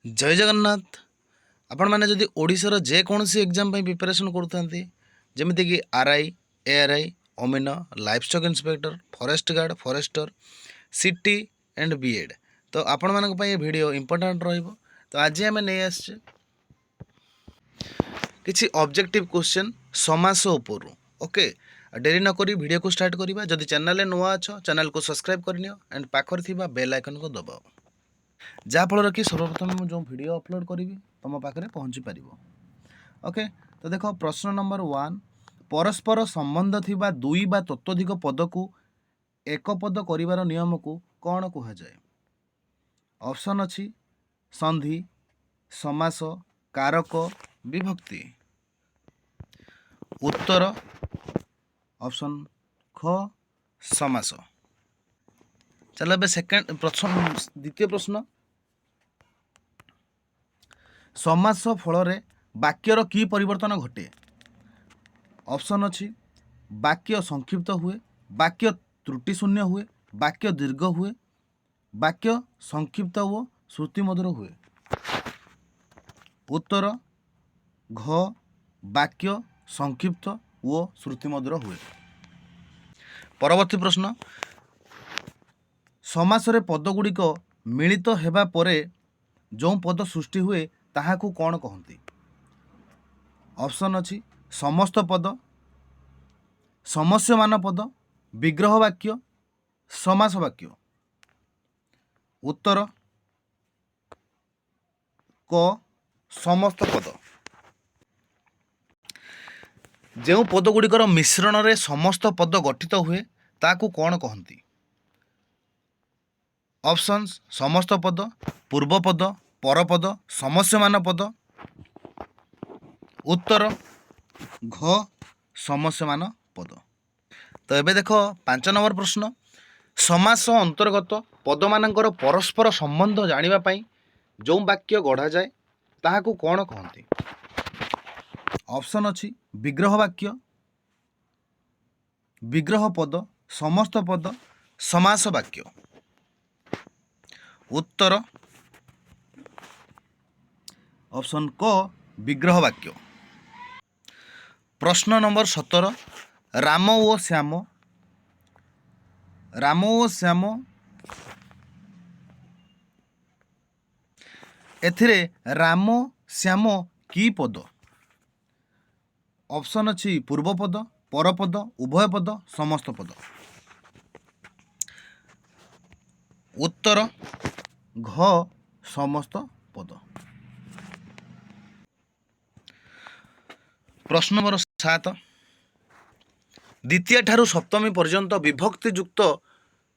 जय जगन्नाथ। आपण मैंने जदि ओडिशार जेकोसी एग्जाम प्रिपरेशन करुँच जमीक आरआई एआरआई अमीन life stock inspector forest guard forester CT and BEd तो आपण मान वीडियो इंपोर्टेंट तो आज आम नहीं आसे किसी ऑब्जेक्टिव क्वेश्चन समास उपर ओके। डेरी नक वीडियो को स्टार्ट करवा। जदि चैनल नुआ अच्छ चैनल को सब्सक्राइब करनी एंड पाखर थी बेल आइकन को दबाओ जहाँफल कि सर्वप्रथम मुझे जो वीडियो अपलोड करी तुम पाखे पहुँची पार। ओके तो देख प्रश्न नंबर 1 परस्पर संबंध थिबा दुई बा ततोधिक पद को एक पद करिवार नियम को कौन कह जाए। ऑप्शन अच्छी संधि समास कारक विभक्ति। उत्तर ऑप्शन ख समास। चलो ए सेकेंड प्रश्न द्वितीय प्रश्न समास फल वाक्यर की परिवर्तन घटे। ऑप्शन अच्छी वाक्य संक्षिप्त हुए वाक्य त्रुटि शून्य हुए वाक्य दीर्घ हुए वाक्य संक्षिप्त व श्रुतिमधुर हुए। उत्तर घ वाक्य संक्षिप्त व श्रुतिमधुर हुए। परवर्ती प्रश्न समास रे पद गुड़िक मिलित हेबा परे जो पद सृष्टि हुए ताहाकू कौन कहती। ऑप्शन अच्छी समस्त पद समस्यमान पद विग्रह वाक्य समास वाक्य। उत्तर क समस्त पद। जो पद गुड़िकर मिश्रण रे समस्त पद गठित हुए ताकू कौन कहती। ऑप्शन समस्त पद पूर्व पद परपद समस्यमान पद। उत्तर घ समस्यमान पद। तो एबे देख 5 नंबर प्रश्न समास अंतर्गत पद मानकर परस्पर संबंध जानिबा पई जो वाक्य गढ़ा जाए ताहाकू कौन कहती। ऑप्शन अच्छी विग्रह वाक्य विग्रह पद समस्त पद समास वाक्य। उत्तर ऑप्शन क विग्रह वाक्य। प्रश्न नंबर 17 राम ओ श्याम एथिरे राम श्याम की पद। ऑप्शन अच्छी पूर्व पद परपद उभय पद समस्त पद। उत्तर घ समस्त पद। प्रश्न नंबर 7 द्वितीय ठारू सप्तमी पर्यंत विभक्ति युक्त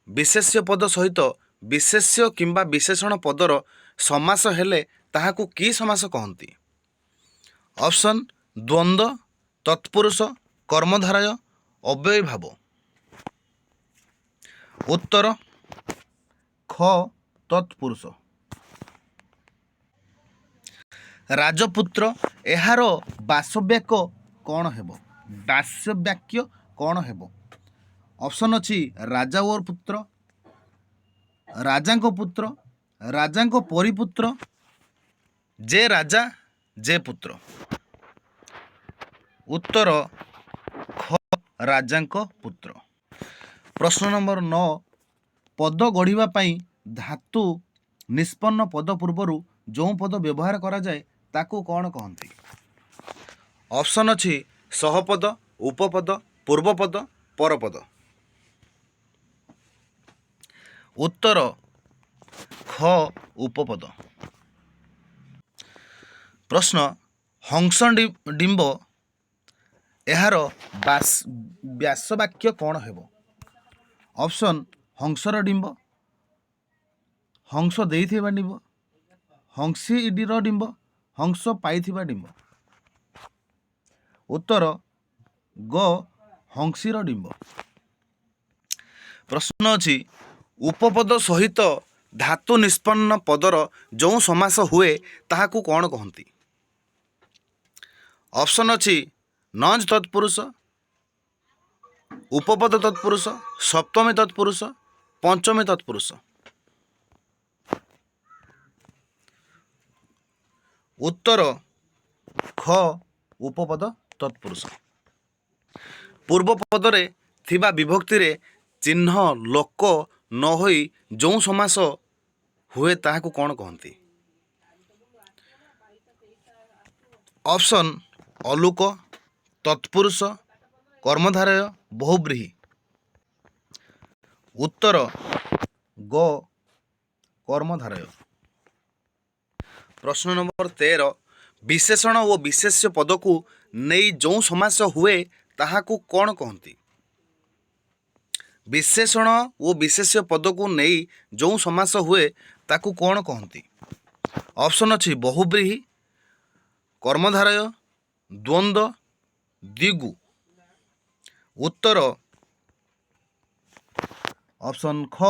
विशेष्य पद सहित विशेष्य किंबा विशेषण पदर समास हेले ताहाकू की समास कहती। ऑप्शन द्वंद्व तत्पुरुष कर्मधारय अव्ययी भाव। उत्तर ख तत्पुरुष। राजपुत्र एहार बासव्याक्य कौन हेबो। बासव्याक्य कौन हेबो। ऑप्शन अच्छी राजा और पुत्र राजांको पुत्र राजांको परिपुत्र जे राजा जे पुत्र। उत्तर ख राजांको पुत्र। प्रश्न नंबर 9 पद गढ़िबा पई धातु निष्पन्न पद पूर्वर जो पद व्यवहार करा जाए ताकू कौन कहती। ऑप्शन अच्छी सहपद उपपद पूर्वपद परपद। उत्तर ख उपपद। प्रश्न हंस डिंब एहार व्यासवाक्य कौन हेबो। ऑप्शन हंसर डिंब हंस देइथिबा डिंब हंसीडीर डिंब हंस पाइथिबा डिंब। उत्तर ग हंसीर डिंब। प्रश्न अच्छी उपपद सहित धातु निष्पन्न पदर जो समास हुए ताहाकू कौन कहती। ऑप्शन अच्छी नज तत्पुरुष उपपद तत्पुरुष सप्तमी तत्पुरुष पंचमी तत्पुरुष। उत्तर ख उपपद तत्पुरुष। पूर्व पदरे थिबा विभक्ति रे चिन्ह लोक न होई जो समास हुए ताहाकू कौन कहती? ऑप्शन अलुक, तत्पुरुष, कर्मधारय, बहुब्रीहि। उत्तर ग कर्मधारय। प्रश्न नंबर 13 विशेषण और विशेष्य पद को नहीं जो समास हुए ताहाकू कौन कहती? विशेषण और विशेष्य पद को नहीं जो समास हुए ताकू कौन कहती? ऑप्शन अच्छी बहुब्रीहि, कर्मधारय, द्वंद्व, द्विगु। उत्तर ऑप्शन ख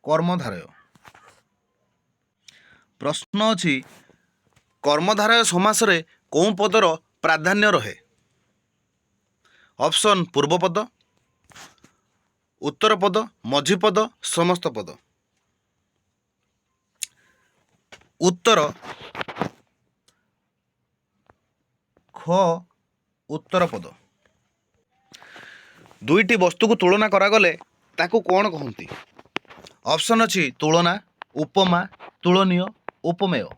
कर्मधारय। प्रश्न अच्छी कर्मधारय समास रे कौन पदर प्राधान्य रहे? ऑप्शन पूर्व पद, उत्तर पद, मझी पद, समस्त पद। उत्तर ख उत्तर पद। दुईटी वस्तु को तुलना करागले ताकू कौन कहती? ऑप्शन अच्छी तुलना, उपमा, तुलनीय, उपमेय।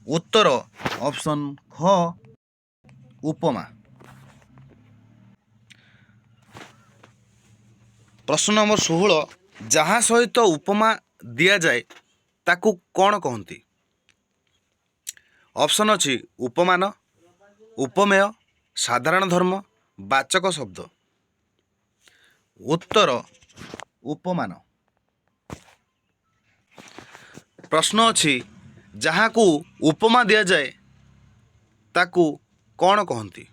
उत्तर ऑप्शन ख उपमा। प्रश्न नंबर 16 जहाँ सहित उपमा दिया जाए ताकू कौन कहती? ऑप्शन अच्छी उपमान, उपमेय, साधारण धर्म, वाचक शब्द। उत्तर उपमान। प्रश्न अच्छी जहाँ को उपमा दिया जाए ताकू कौन कहती?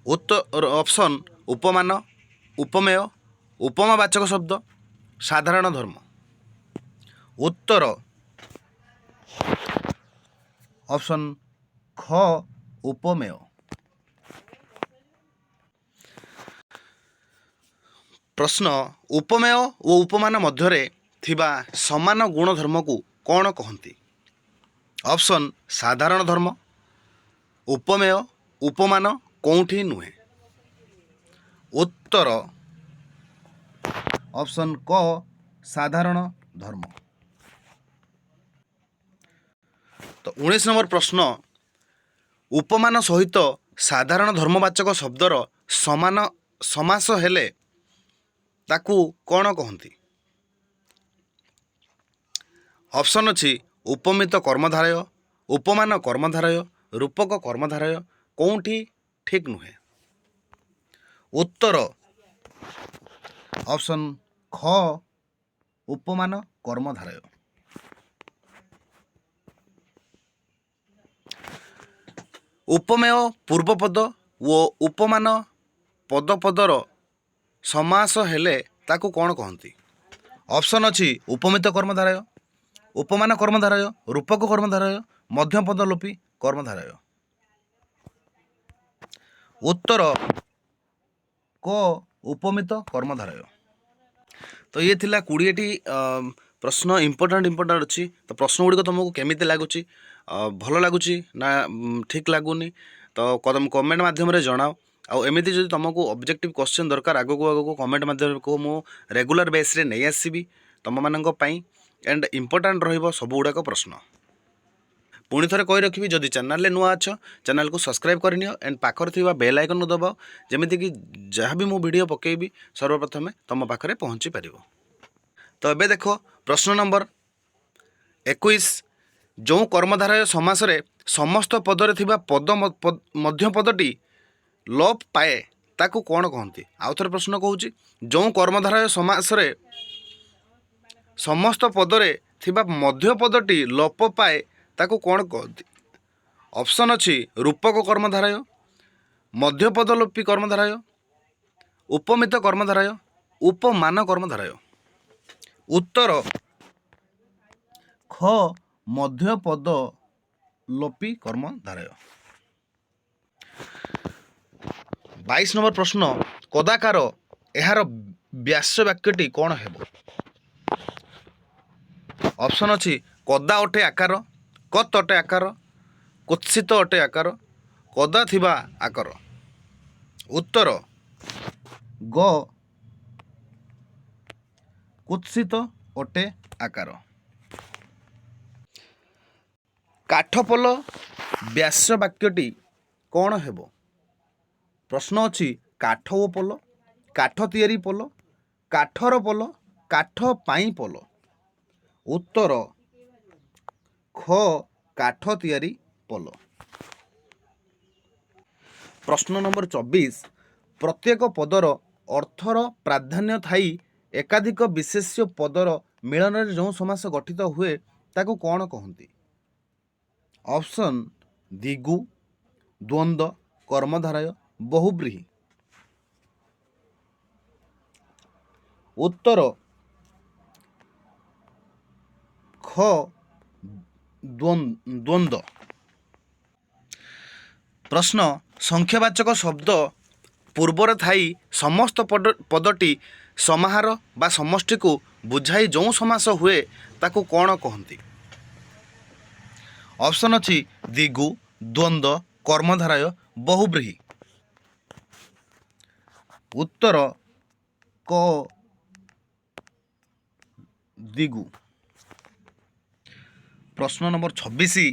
उत्तर ऑप्शन उपमान, उपमेय, उपमावाचक शब्द, साधारण धर्म। उत्तर ऑप्शन ख उपमेय। प्रश्न उपमेय और उपमान मध्यरे थिबा समान गुणधर्म को कौन कहती? ऑप्शन साधारण धर्म, उपमेय, उपमान कौटी नुहे। उत्तर ऑप्शन क साधारण धर्म। तो 19 नंबर प्रश्न उपमान सहित साधारण धर्मवाचक शब्दर समान समास हेले ताकू कौन कहती? ऑप्शन अच्छी उपमित कर्मधारय, उपमान कर्मधारय, रूपक कर्मधारय कौटी ठीक नुहे। उत्तर ऑप्शन ख उपमान कर्मधारय। उपमेय पूर्वपद वो उपमान पदपदर समास हेले ताकू कौन कहती? ऑप्शन अच्छी उपमित कर्मधारय, उपमान कर्मधारय, रूपक कर्मधारय, मध्यपद लोपी कर्मधारय। उत्तर क उपमित कर्मधारय। तो ये थिला 20टी प्रश्न इम्पोर्टाट अच्छी। तो प्रश्न गुड़िक तुमको केमी लगुच, भल लगुच ना ठीक लगुनि? तो कमेंट माध्यम जनाओ। आमती जो तुमको ऑब्जेक्टिव क्वेश्चन दरकार आगक आगक कमेंट माध्यम को मु रेगुलर बेस रे नहीं आसबि तुम मानक पई एंड इम्पोर्टाट रहिबो सब गुड़ाक प्रश्न। पुणी थे कही रखी जदि चैनल नुआ अच्छ चैनल को सब्सक्राइब करनी एंड पाखर थी बेल आइकन को दबाओ जमीती कि जहाँ भी मु वीडियो पकेबी सर्वप्रथमे तुम पाखे पहुँची पार। तो ये देख प्रश्न नंबर 21 जो कर्मधारय समास रे समस्त पदरे थिबा पद मध्य पदटी लोप पाए ताकू कौन कहती? आउ थे प्रश्न कहूँ जो कर्मधारय समास रे समस्त पदरे थिबा मध्य पदटी लोप पाए ताकू कौन कहती? ऑप्शन अच्छी रूपक कर्मधारय, मध्यपदलोपी कर्मधारय, उपमित कर्मधारय, उपमान कर्मधारय। उत्तर ख मध्यपद लोपी कर्मधारय। 22 नंबर प्रश्न कदाकार यार व्यास वाक्यटी कौन हेबो? ऑप्शन अच्छी କଦା ଅଟେ ଆକାର, କତ୍ ଅଟେ ଆକାର, କୁତ୍ସିତ ଅଟେ ଆକାର, କଦା ଥିବା ଆକାର। ଉତ୍ତର ଗ କୁତ୍ସିତ ଅଟେ ଆକାର। କାଠପୋଲ ବ୍ୟାସ ବାକ୍ୟଟି କ'ଣ ହେବ? ପ୍ରଶ୍ନ ଅଛି କାଠ ଓ ପୋଲ, କାଠ ତିଆରି ପୋଲ, କାଠର ପୋଲ, କାଠ ପାଇଁ ପୋଲ। ଉତ୍ତର ଖ କାଠ ତିଆରି ପୋଲ। ପ୍ରଶ୍ନ ନମ୍ବର 24, ପ୍ରତ୍ୟେକ ପଦର ଅର୍ଥର ପ୍ରାଧାନ୍ୟ ଥାଇ ଏକାଧିକ ବିଶେଷ୍ୟ ପଦର ମିଳନରେ ଯେଉଁ ସମାସ ଗଠିତ ହୁଏ ତାକୁ କ'ଣ କହନ୍ତି? ଅପସନ୍ ଦ୍ୱିଗୁ, ଦ୍ୱନ୍ଦ୍ୱ, କର୍ମଧାରୟ, ବହୁବ୍ରୀହି। ଉତ୍ତର ଖ ଦ୍ୱନ୍ଦ୍ୱ। ପ୍ରଶ୍ନ ସଂଖ୍ୟାବାଚକ ଶବ୍ଦ ପୂର୍ବରେ ଥାଇ ସମସ୍ତ ପଦଟି ସମାହାର ବା ସମଷ୍ଟିକୁ ବୁଝାଇ ଯେଉଁ ସମାସ ହୁଏ ତାକୁ କ'ଣ କହନ୍ତି? ଅପସନ୍ ଅଛି ଦ୍ୱିଗୁ, ଦ୍ୱନ୍ଦ୍ୱ, କର୍ମଧାରୟ, ବହୁବ୍ରୀହି। ଉତ୍ତର କ ଦ୍ୱିଗୁ। ପ୍ରଶ୍ନ ନମ୍ବର 26,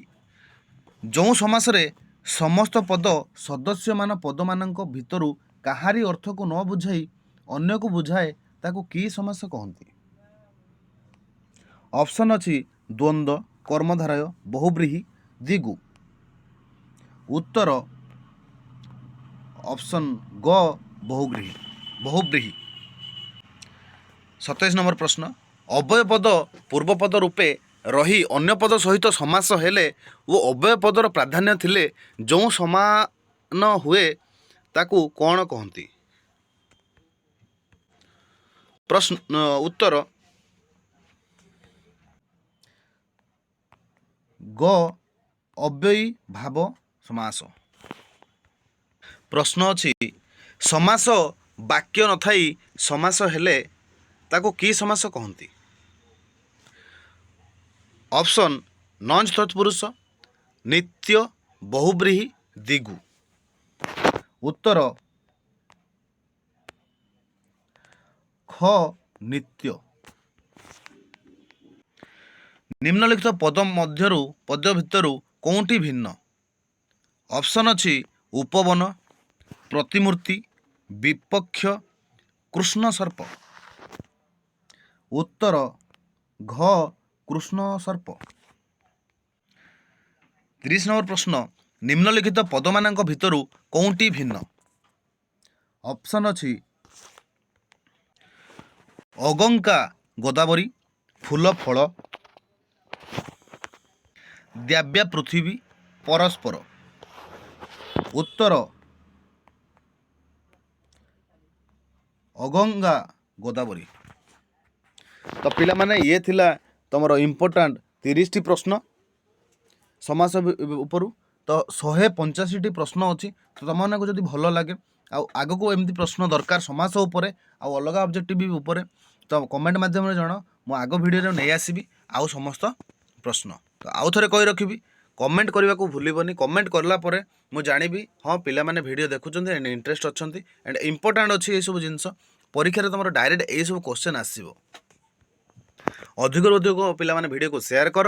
ଯେଉଁ ସମାସରେ ସମସ୍ତ ପଦ ସଦସ୍ୟମାନ ପଦମାନଙ୍କ ଭିତରୁ କାହାରି ଅର୍ଥକୁ ନ ବୁଝାଇ ଅନ୍ୟକୁ ବୁଝାଏ ତାକୁ କି ସମାସ କହନ୍ତି? ଅପସନ୍ ଅଛି ଦ୍ୱନ୍ଦ୍ୱ, କର୍ମଧାରୟ, ବହୁବ୍ରୀହି, ଦ୍ୱିଗୁ। ଉତ୍ତର ଅପସନ୍ ଗ ବହୁବ୍ରୀହି। 27 ନମ୍ବର ପ୍ରଶ୍ନ, ଅବ୍ୟୟ ପଦ ପୂର୍ବପଦ ରୂପେ ରହି ଅନ୍ୟ ପଦ ସହିତ ସମାସ ହେଲେ ଓ ଅବ୍ୟୟ ପଦର ପ୍ରାଧାନ୍ୟ ଥିଲେ ଯେଉଁ ସମାନ ହୁଏ ତାକୁ କ'ଣ କହନ୍ତି? ଉତ୍ତର ଗ ଅବ୍ୟୟୀ ଭାବ ସମାସ। ପ୍ରଶ୍ନ ଅଛି ସମାସ ବାକ୍ୟ ନଥାଇ ସମାସ ହେଲେ ତାକୁ କି ସମାସ କହନ୍ତି? ଅପସନ୍ ନଞ୍ଚ ତତ୍ପୁରୁଷ, ନିତ୍ୟ, ବହୁବ୍ରୀହି, ଦ୍ୱିଗୁ। ଉତ୍ତର ଖ ନିତ୍ୟ। ନିମ୍ନଲିଖିତ ପଦ ଭିତରୁ କେଉଁଟି ଭିନ୍ନ? ଅପସନ୍ ଅଛି ଉପବନ, ପ୍ରତିମୂର୍ତ୍ତି, ବିପକ୍ଷ, କୃଷ୍ଣ ସର୍ପ। ଉତ୍ତର ଘ କୃଷ୍ଣ ସର୍ପ। 30 ନମ୍ବର ପ୍ରଶ୍ନ, ନିମ୍ନଲିଖିତ ପଦମାନଙ୍କ ଭିତରୁ କେଉଁଟି ଭିନ୍ନ? ଅପସନ୍ ଅଛି ଅଗଙ୍କା ଗୋଦାବରୀ, ଫୁଲ ଫଳ, ଦ୍ୟାବ୍ୟା ପୃଥିବୀ, ପରସ୍ପର। ଉତ୍ତର ଅଗଙ୍ଗା ଗୋଦାବରୀ। ତ ପିଲାମାନେ ଇଏ ଥିଲା ତୁମର ଇମ୍ପୋର୍ଟାଣ୍ଟ 30ଟି ପ୍ରଶ୍ନ ସମାସ ଉପରୁ। ତ 185ଟି ପ୍ରଶ୍ନ ଅଛି। ତ ତୁମମାନଙ୍କୁ ଯଦି ଭଲ ଲାଗେ ଆଉ ଆଗକୁ ଏମିତି ପ୍ରଶ୍ନ ଦରକାର ସମାସ ଉପରେ ଆଉ ଅଲଗା ଅବଜେକ୍ଟିଭ ଉପରେ ତ କମେଣ୍ଟ ମାଧ୍ୟମରେ ଜଣାଅ, ମୁଁ ଆଗ ଭିଡ଼ିଓରେ ନେଇ ଆସିବି ଆଉ ସମସ୍ତ ପ୍ରଶ୍ନ। ତ ଆଉ ଥରେ କହି ରଖିବି, କମେଣ୍ଟ କରିବାକୁ ଭୁଲିବନି। କମେଣ୍ଟ କଲା ପରେ ମୁଁ ଜାଣିବି ହଁ ପିଲାମାନେ ଭିଡ଼ିଓ ଦେଖୁଛନ୍ତି ଆଣ୍ଡ ଇଣ୍ଟରେଷ୍ଟ ଅଛନ୍ତି ଆଣ୍ଡ ଇମ୍ପୋର୍ଟାଣ୍ଟ ଅଛି ଏସବୁ ଜିନିଷ। ପରୀକ୍ଷାରେ ତୁମର ଡାଇରେକ୍ଟ ଏଇସବୁ କ୍ୱେଶ୍ଚନ୍ ଆସିବ। ଅଧିକରୁ ଅଧିକ ପିଲାମାନେ ଭିଡ଼ିଓକୁ ସେୟାର କର।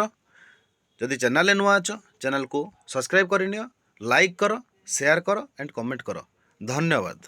ଯଦି ଚ୍ୟାନେଲରେ ନୂଆ ଅଛ ଚ୍ୟାନେଲକୁ ସବସ୍କ୍ରାଇବ୍ କରିନିଅ, ଲାଇକ୍ କର, ସେୟାର କର ଆଣ୍ଡ କମେଣ୍ଟ କର। ଧନ୍ୟବାଦ।